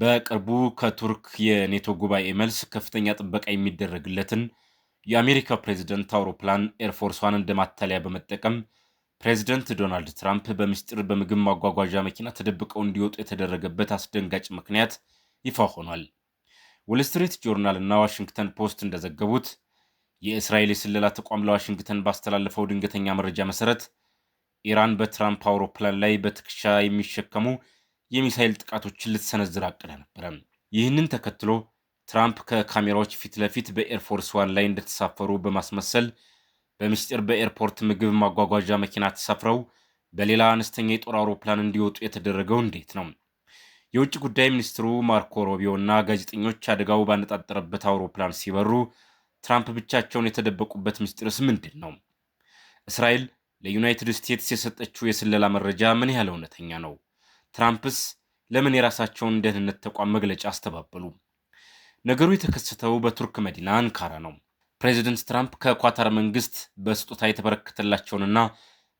በቅርቡ ከቱርክ የኔቶ ጉባኤ መልስ ከፍተኛ ጥበቃ የሚደረግለትን የአሜሪካ ፕሬዝደንት አውሮፕላን ኤርፎርስ ዋን እንደማታለያ በመጠቀም ፕሬዝደንት ዶናልድ ትራምፕ በምስጢር በምግብ ማጓጓዣ መኪና ተደብቀው እንዲወጡ የተደረገበት አስደንጋጭ ምክንያት ይፋ ሆኗል። ዎል ስትሪት ጆርናል እና ዋሽንግተን ፖስት እንደዘገቡት የእስራኤል የስለላ ተቋም ለዋሽንግተን ባስተላለፈው ድንገተኛ መረጃ መሰረት ኢራን በትራምፕ አውሮፕላን ላይ በትከሻ የሚሸከሙ የሚሳኤል ጥቃቶችን ልትሰነዝር አቅዳ ነበረ። ይህንን ተከትሎ ትራምፕ ከካሜራዎች ፊት ለፊት በኤርፎርስ ዋን ላይ እንደተሳፈሩ በማስመሰል በምስጢር በኤርፖርት ምግብ ማጓጓዣ መኪና ተሳፍረው በሌላ አነስተኛ የጦር አውሮፕላን እንዲወጡ የተደረገው እንዴት ነው? የውጭ ጉዳይ ሚኒስትሩ ማርኮ ሮቢዮ እና ጋዜጠኞች አደጋው ባነጣጠረበት አውሮፕላን ሲበሩ ትራምፕ ብቻቸውን የተደበቁበት ምስጢርስ ምንድን ነው? እስራኤል ለዩናይትድ ስቴትስ የሰጠችው የስለላ መረጃ ምን ያህል እውነተኛ ነው? ትራምፕስ ለምን የራሳቸውን ደህንነት ተቋም መግለጫ አስተባበሉ? ነገሩ የተከሰተው በቱርክ መዲና አንካራ ነው። ፕሬዚደንት ትራምፕ ከኳታር መንግስት በስጦታ የተበረከተላቸውንና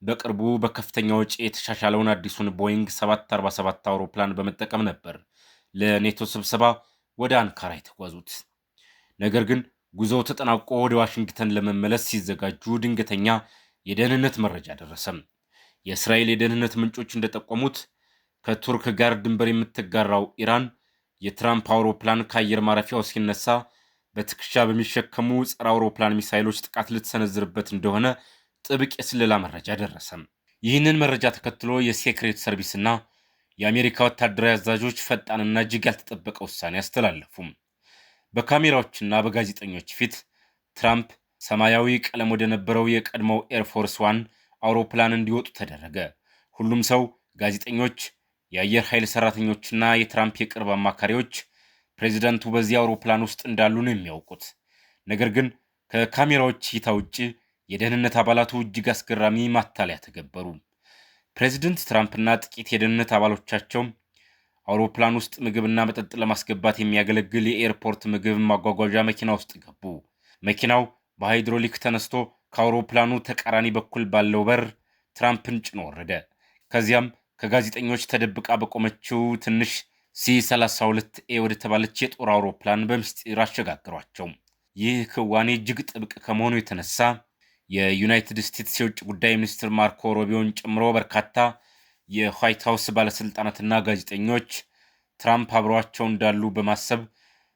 በቅርቡ በከፍተኛ ወጪ የተሻሻለውን አዲሱን ቦይንግ 747 አውሮፕላን በመጠቀም ነበር ለኔቶ ስብሰባ ወደ አንካራ የተጓዙት። ነገር ግን ጉዞው ተጠናቆ ወደ ዋሽንግተን ለመመለስ ሲዘጋጁ ድንገተኛ የደህንነት መረጃ ደረሰም። የእስራኤል የደህንነት ምንጮች እንደጠቆሙት ከቱርክ ጋር ድንበር የምትጋራው ኢራን የትራምፕ አውሮፕላን ከአየር ማረፊያው ሲነሳ በትከሻ በሚሸከሙ ጸረ አውሮፕላን ሚሳይሎች ጥቃት ልትሰነዝርበት እንደሆነ ጥብቅ የስለላ መረጃ ደረሰም። ይህንን መረጃ ተከትሎ የሴክሬት ሰርቪስና የአሜሪካ ወታደራዊ አዛዦች ፈጣንና እጅግ ያልተጠበቀ ውሳኔ አስተላለፉም። በካሜራዎችና በጋዜጠኞች ፊት ትራምፕ ሰማያዊ ቀለም ወደ ነበረው የቀድሞው ኤርፎርስ ዋን አውሮፕላን እንዲወጡ ተደረገ። ሁሉም ሰው፣ ጋዜጠኞች፣ የአየር ኃይል ሰራተኞችና የትራምፕ የቅርብ አማካሪዎች ፕሬዚዳንቱ በዚህ አውሮፕላን ውስጥ እንዳሉ ነው የሚያውቁት። ነገር ግን ከካሜራዎች እይታ ውጭ የደህንነት አባላቱ እጅግ አስገራሚ ማታለያ ተገበሩ። ፕሬዚደንት ትራምፕና ጥቂት የደህንነት አባሎቻቸው አውሮፕላን ውስጥ ምግብና መጠጥ ለማስገባት የሚያገለግል የኤርፖርት ምግብ ማጓጓዣ መኪና ውስጥ ገቡ። መኪናው በሃይድሮሊክ ተነስቶ ከአውሮፕላኑ ተቃራኒ በኩል ባለው በር ትራምፕን ጭኖ ወረደ። ከዚያም ከጋዜጠኞች ተደብቃ በቆመችው ትንሽ C-32A ወደ ተባለች የጦር አውሮፕላን በምስጢር አሸጋግሯቸው። ይህ ክዋኔ እጅግ ጥብቅ ከመሆኑ የተነሳ የዩናይትድ ስቴትስ የውጭ ጉዳይ ሚኒስትር ማርኮ ሮቢዮን ጨምሮ በርካታ የዋይት ሃውስ ባለስልጣናትና ጋዜጠኞች ትራምፕ አብረዋቸው እንዳሉ በማሰብ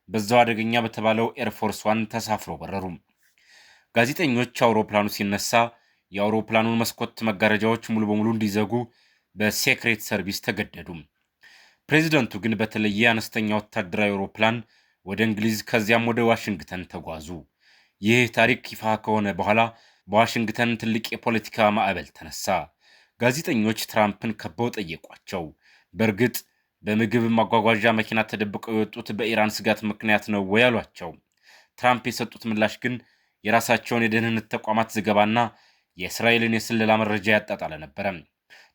በዛው አደገኛ በተባለው ኤርፎርስ ዋን ተሳፍረው በረሩ። ጋዜጠኞች አውሮፕላኑ ሲነሳ የአውሮፕላኑን መስኮት መጋረጃዎች ሙሉ በሙሉ እንዲዘጉ በሴክሬት ሰርቪስ ተገደዱ። ፕሬዚደንቱ ግን በተለየ አነስተኛ ወታደራዊ አውሮፕላን ወደ እንግሊዝ ከዚያም ወደ ዋሽንግተን ተጓዙ። ይህ ታሪክ ይፋ ከሆነ በኋላ በዋሽንግተን ትልቅ የፖለቲካ ማዕበል ተነሳ። ጋዜጠኞች ትራምፕን ከበው ጠየቋቸው። በእርግጥ በምግብ ማጓጓዣ መኪና ተደብቀው የወጡት በኢራን ስጋት ምክንያት ነው ወይ አሏቸው። ትራምፕ የሰጡት ምላሽ ግን የራሳቸውን የደህንነት ተቋማት ዘገባና የእስራኤልን የስለላ መረጃ ያጣጣለ ነበረ።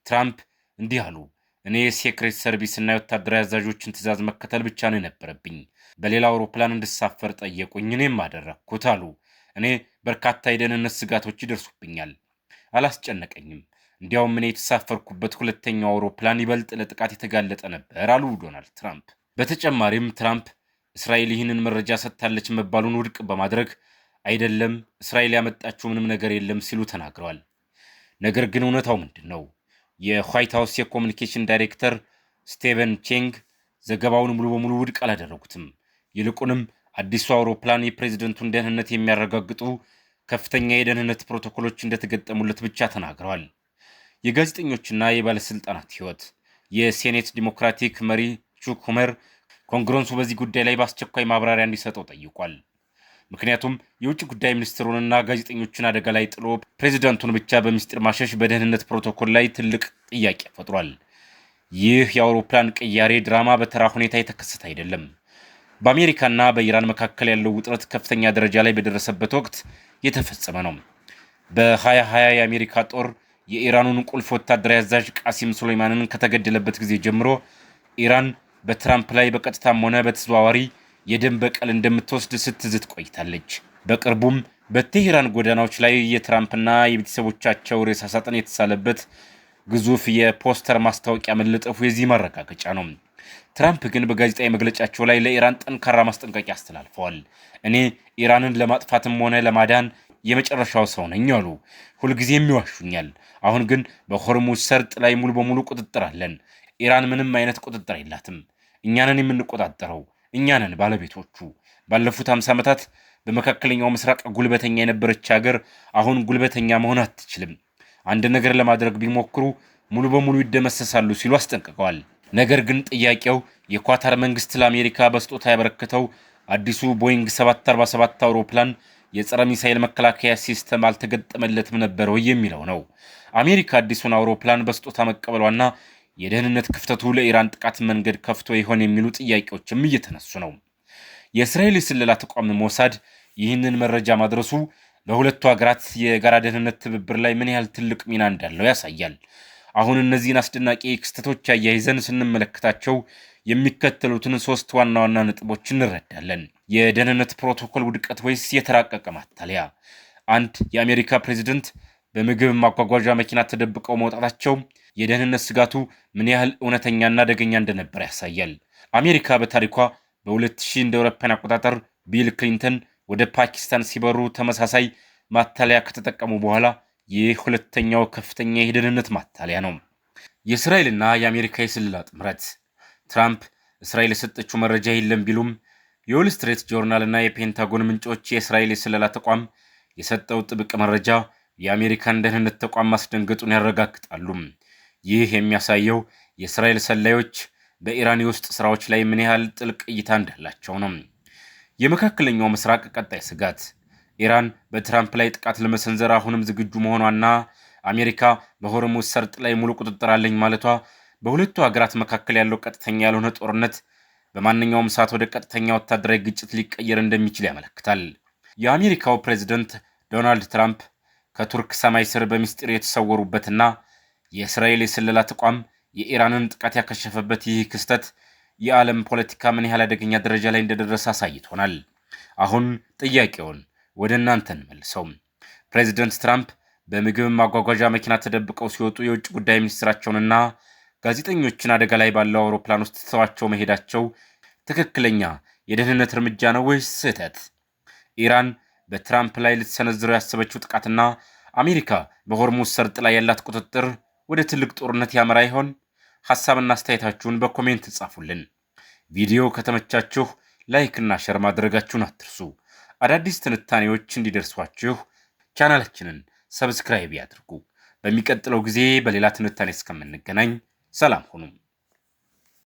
ትራምፕ እንዲህ አሉ። እኔ የሴክሬት ሰርቪስ እና የወታደራዊ አዛዦችን ትዕዛዝ መከተል ብቻ ነው የነበረብኝ። በሌላ አውሮፕላን እንድሳፈር ጠየቁኝ፣ እኔም አደረግኩት አሉ። እኔ በርካታ የደህንነት ስጋቶች ይደርሱብኛል፣ አላስጨነቀኝም። እንዲያውም እኔ የተሳፈርኩበት ሁለተኛው አውሮፕላን ይበልጥ ለጥቃት የተጋለጠ ነበር አሉ ዶናልድ ትራምፕ። በተጨማሪም ትራምፕ እስራኤል ይህንን መረጃ ሰጥታለች መባሉን ውድቅ በማድረግ አይደለም፣ እስራኤል ያመጣችው ምንም ነገር የለም ሲሉ ተናግረዋል። ነገር ግን እውነታው ምንድን ነው? የዋይት ሃውስ የኮሚኒኬሽን ዳይሬክተር ስቴቨን ቼንግ ዘገባውን ሙሉ በሙሉ ውድቅ አላደረጉትም። ይልቁንም አዲሱ አውሮፕላን የፕሬዝደንቱን ደህንነት የሚያረጋግጡ ከፍተኛ የደህንነት ፕሮቶኮሎች እንደተገጠሙለት ብቻ ተናግረዋል። የጋዜጠኞችና የባለስልጣናት ህይወት። የሴኔት ዲሞክራቲክ መሪ ቹክ ሁመር ኮንግረሱ በዚህ ጉዳይ ላይ በአስቸኳይ ማብራሪያ እንዲሰጠው ጠይቋል። ምክንያቱም የውጭ ጉዳይ ሚኒስትሩንና ጋዜጠኞችን አደጋ ላይ ጥሎ ፕሬዚዳንቱን ብቻ በሚስጥር ማሸሽ በደህንነት ፕሮቶኮል ላይ ትልቅ ጥያቄ ፈጥሯል። ይህ የአውሮፕላን ቅያሬ ድራማ በተራ ሁኔታ የተከሰተ አይደለም። በአሜሪካና በኢራን መካከል ያለው ውጥረት ከፍተኛ ደረጃ ላይ በደረሰበት ወቅት የተፈጸመ ነው። በ2020 የአሜሪካ ጦር የኢራኑን ቁልፍ ወታደራዊ አዛዥ ቃሲም ሱሌይማንን ከተገደለበት ጊዜ ጀምሮ ኢራን በትራምፕ ላይ በቀጥታም ሆነ በተዘዋዋሪ የደም በቀል እንደምትወስድ ስትዝት ቆይታለች። በቅርቡም በቴሄራን ጎዳናዎች ላይ የትራምፕና የቤተሰቦቻቸው ሬሳ ሳጥን የተሳለበት ግዙፍ የፖስተር ማስታወቂያ መለጠፉ የዚህ ማረጋገጫ ነው። ትራምፕ ግን በጋዜጣዊ መግለጫቸው ላይ ለኢራን ጠንካራ ማስጠንቀቂያ አስተላልፈዋል። እኔ ኢራንን ለማጥፋትም ሆነ ለማዳን የመጨረሻው ሰው ነኝ አሉ። ሁልጊዜም ይዋሹኛል። አሁን ግን በሆርሙዝ ሰርጥ ላይ ሙሉ በሙሉ ቁጥጥር አለን። ኢራን ምንም አይነት ቁጥጥር የላትም። እኛንን የምንቆጣጠረው፣ እኛንን ባለቤቶቹ። ባለፉት 50 ዓመታት በመካከለኛው ምስራቅ ጉልበተኛ የነበረች ሀገር አሁን ጉልበተኛ መሆን አትችልም። አንድ ነገር ለማድረግ ቢሞክሩ ሙሉ በሙሉ ይደመሰሳሉ ሲሉ አስጠንቅቀዋል። ነገር ግን ጥያቄው የኳታር መንግስት ለአሜሪካ በስጦታ ያበረከተው አዲሱ ቦይንግ 747 አውሮፕላን የጸረ ሚሳኤል መከላከያ ሲስተም አልተገጠመለትም ነበር ወይ የሚለው ነው። አሜሪካ አዲሱን አውሮፕላን በስጦታ መቀበሏና የደህንነት ክፍተቱ ለኢራን ጥቃት መንገድ ከፍቶ ይሆን የሚሉ ጥያቄዎችም እየተነሱ ነው። የእስራኤል የስለላ ተቋም ሞሳድ ይህንን መረጃ ማድረሱ በሁለቱ ሀገራት የጋራ ደህንነት ትብብር ላይ ምን ያህል ትልቅ ሚና እንዳለው ያሳያል። አሁን እነዚህን አስደናቂ ክስተቶች አያይዘን ስንመለከታቸው የሚከተሉትን 3 ዋና ዋና ነጥቦች እንረዳለን። የደህንነት ፕሮቶኮል ውድቀት ወይስ የተራቀቀ ማታለያ? 1. የአሜሪካ ፕሬዝደንት በምግብ ማጓጓዣ መኪና ተደብቀው መውጣታቸው የደህንነት ስጋቱ ምን ያህል እውነተኛና አደገኛ እንደነበር ያሳያል። አሜሪካ በታሪኳ በ2000 እንደ አውሮፓውያን አቆጣጠር ቢል ክሊንተን ወደ ፓኪስታን ሲበሩ ተመሳሳይ ማታለያ ከተጠቀሙ በኋላ ይህ ሁለተኛው ከፍተኛ የደህንነት ማታለያ ነው። የእስራኤልና የአሜሪካ የስለላ ጥምረት። ትራምፕ እስራኤል የሰጠችው መረጃ የለም ቢሉም የዎል ስትሪት ጆርናል እና የፔንታጎን ምንጮች የእስራኤል የስለላ ተቋም የሰጠው ጥብቅ መረጃ የአሜሪካን ደህንነት ተቋም ማስደንገጡን ያረጋግጣሉ። ይህ የሚያሳየው የእስራኤል ሰላዮች በኢራን የውስጥ ስራዎች ላይ ምን ያህል ጥልቅ እይታ እንዳላቸው ነው። የመካከለኛው ምስራቅ ቀጣይ ስጋት። ኢራን በትራምፕ ላይ ጥቃት ለመሰንዘር አሁንም ዝግጁ መሆኗና አሜሪካ በሆርሙዝ ሰርጥ ላይ ሙሉ ቁጥጥር አለኝ ማለቷ በሁለቱ ሀገራት መካከል ያለው ቀጥተኛ ያልሆነ ጦርነት በማንኛውም ሰዓት ወደ ቀጥተኛ ወታደራዊ ግጭት ሊቀየር እንደሚችል ያመለክታል። የአሜሪካው ፕሬዝደንት ዶናልድ ትራምፕ ከቱርክ ሰማይ ስር በሚስጢር የተሰወሩበትና የእስራኤል የስለላ ተቋም የኢራንን ጥቃት ያከሸፈበት ይህ ክስተት የዓለም ፖለቲካ ምን ያህል አደገኛ ደረጃ ላይ እንደደረሰ አሳይቶናል። አሁን ጥያቄውን ወደ እናንተ እንመልሰው። ፕሬዚደንት ትራምፕ በምግብ ማጓጓዣ መኪና ተደብቀው ሲወጡ የውጭ ጉዳይ ሚኒስትራቸውንና ጋዜጠኞችን አደጋ ላይ ባለው አውሮፕላን ውስጥ ትተዋቸው መሄዳቸው ትክክለኛ የደህንነት እርምጃ ነው ወይስ ስህተት? ኢራን በትራምፕ ላይ ልትሰነዝረው ያሰበችው ጥቃትና አሜሪካ በሆርሙዝ ሰርጥ ላይ ያላት ቁጥጥር ወደ ትልቅ ጦርነት ያመራ ይሆን? ሐሳብና አስተያየታችሁን በኮሜንት ጻፉልን። ቪዲዮ ከተመቻችሁ ላይክ እና ሼር ማድረጋችሁን አትርሱ። አዳዲስ ትንታኔዎች እንዲደርሷችሁ ቻናላችንን ሰብስክራይብ ያድርጉ። በሚቀጥለው ጊዜ በሌላ ትንታኔ እስከምንገናኝ ሰላም ሁኑ።